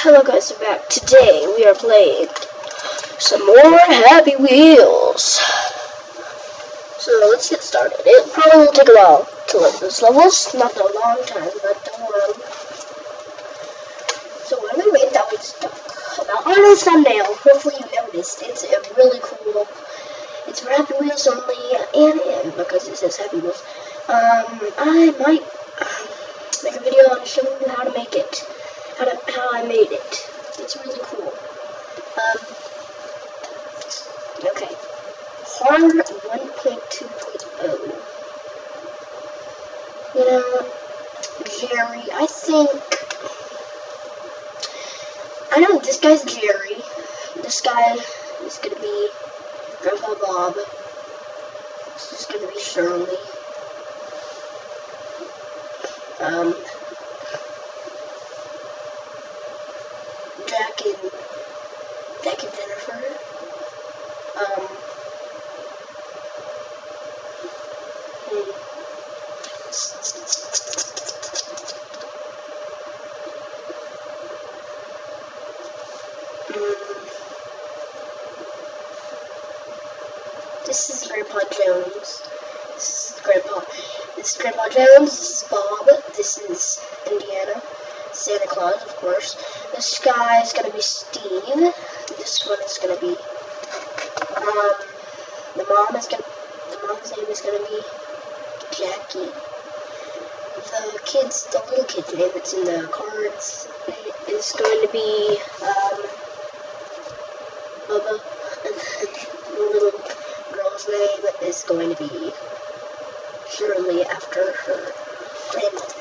Hello guys, we're back. Today we are playing some more Happy Wheels. So let's get started. It probably will take a while to learn those levels. Not a long time, but don't worry. So when we made that, we stuck about on this thumbnail. Hopefully you noticed. It's really cool. It's for Happy Wheels only, and because it says Happy Wheels. I might make a video on showing you how to make it. How I made it. It's really cool. Okay. Hard 1.2.0. You know, Jerry, I know this guy's Jerry. This guy is gonna be Grandpa Bob. This is gonna be Shirley. Jack and Jennifer. This is Grandpa Jones. This is Grandpa Jones. This is Bob. This is Indiana. Santa Claus, of course. This guy is gonna be Steve. This one is gonna be the mom's name is gonna be Jackie. The little kid's name that's in the cards is going to be Bubba, and the little girl's name is going to be Shirley after her grandmother.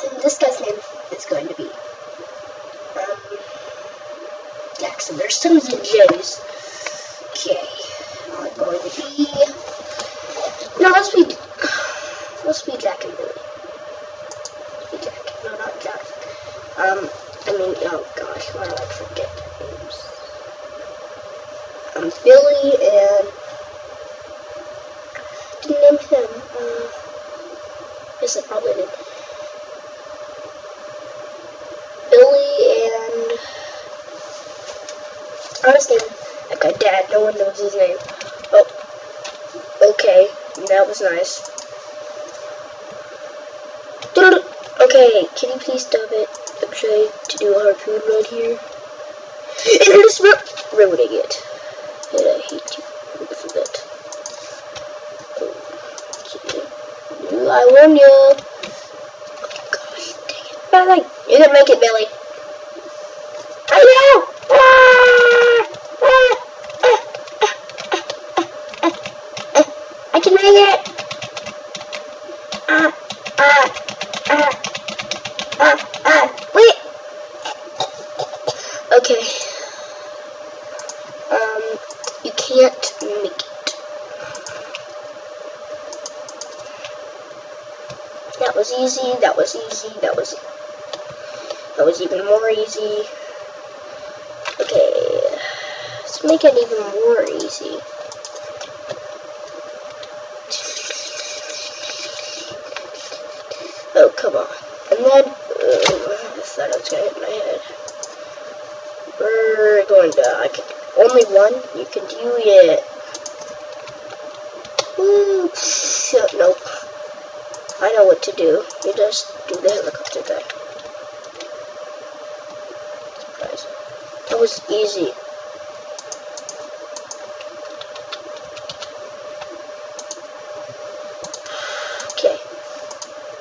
And this guy's name is going to be Jackson. There's tons of J's. Okay, I'm going to be. No, let's be Jack and Billy. Let's be Jack. No, not Jack. Oh gosh, why do I forget names? Billy and didn't name him. Yes, I probably did. Billy and I was naming that guy Dad. No one knows his name. Oh, okay, that was nice. Okay, can you please stop it? I'm trying to do a harpoon right here. And I'm just ruining it. And I hate you for that. Okay. I warn you. Oh gosh, dang it. Billy, you can make it, Billy. I know! I can make it! Wait! Okay. You can't make it. That was easy, that was even more easy. Okay, let's make it even more easy. Oh, come on. And then, I thought I was going to hit my head. We're going to, only one? You can do it. Woo! Shit, nope. I know what to do. You just do the helicopter guy. Surprise. That was easy. Okay.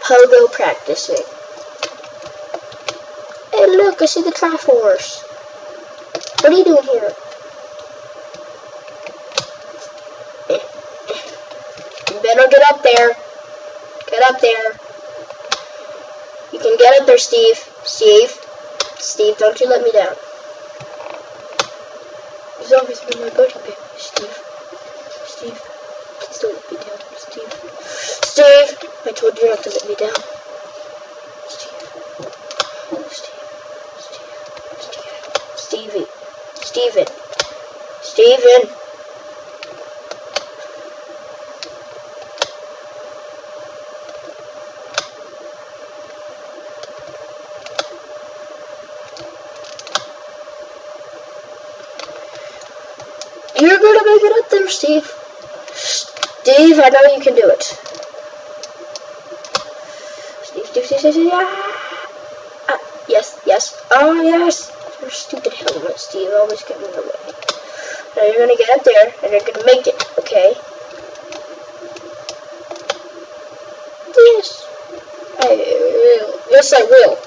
Pogo practicing. Hey look, I see the Triforce. What are you doing here? You better get up there. Get up there. You can get up there, Steve. Steve, don't you let me down. He's always been my buddy, baby. Steve, please don't let me down. Steve, I told you not to let me down. Steven. gotta get up there, Steve. Steve, I know you can do it. Steve. Yes. Oh, yes. Your stupid helmet, Steve. Always getting in the way. Now you're gonna get up there, and you're gonna make it, okay? Yes. Yes, I will.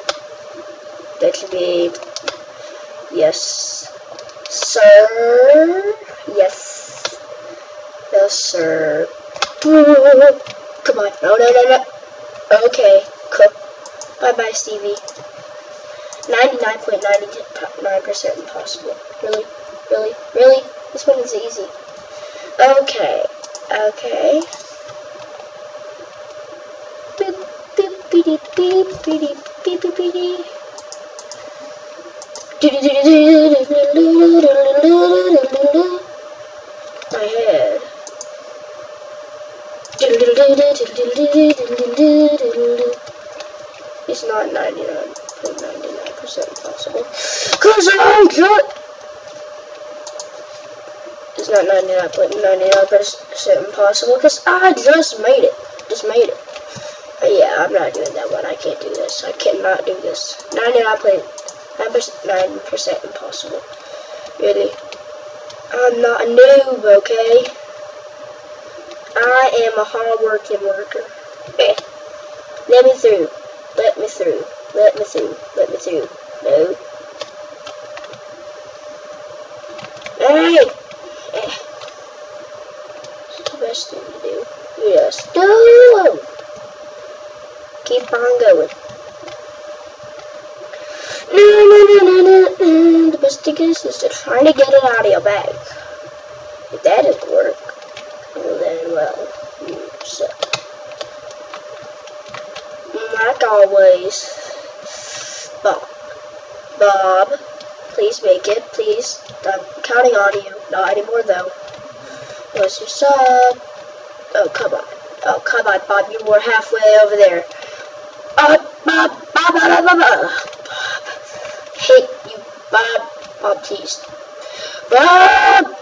That should be... Yes. Sir? Yes. Yes, sir. Come on. No. Okay. Cool. Bye-bye, Stevie. 99.99% impossible. Really? This one is easy. Okay. My head. It's not 99.99% impossible. Cause I'm just... It's not 99.99% impossible because I just made it. Yeah, I'm not doing that one. I can't do this. I cannot do this. 99.9% impossible. Really? I'm not a noob, okay? I am a hard-working worker. Let me through. No. Hey! It's the best thing to do. Yes. No! Keep on going. No. The best thing is to try to get it out of your bag. If that doesn't work, then, well, you suck. Like always. Bob, please make it, please. I'm counting on you. Not anymore, though. What's your sub? Oh, come on, Bob. You were halfway over there. Bob. Hate you, Bob. Bob, please. Bob.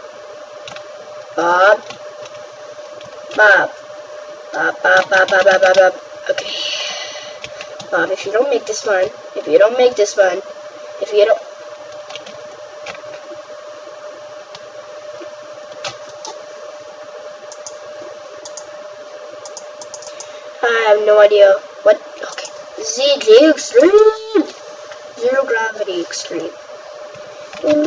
Okay. Bob, if you don't make this one, I have no idea what. Okay. ZG Extreme! Zero Gravity Extreme. I'm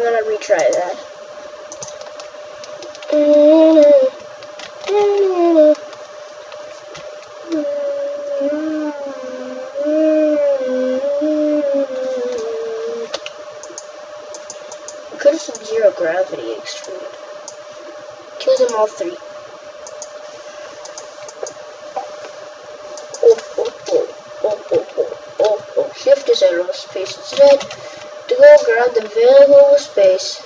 gonna retry that. Could have some Zero Gravity Extreme. Kill them all three. Shift is arrow space instead to go grab the available space.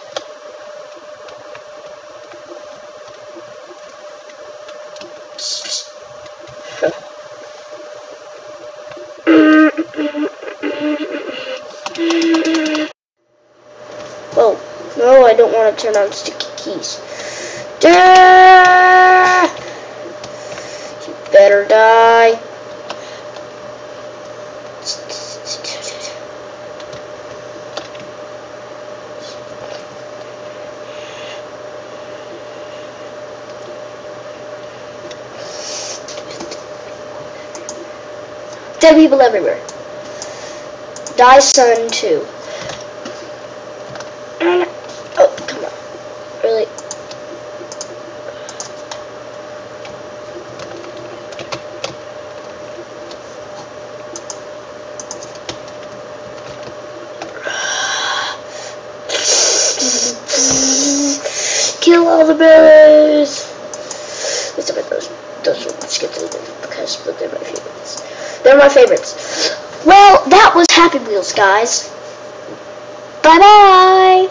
Oh, no, I don't want to turn on sticky keys. You better die. Dead people everywhere. Die, son, too. Oh, come on. Really? Kill all the bears! Let's look at those. Let's get those because they're my favorites. They're my favorites. Well, that was Happy Wheels, guys. Bye-bye!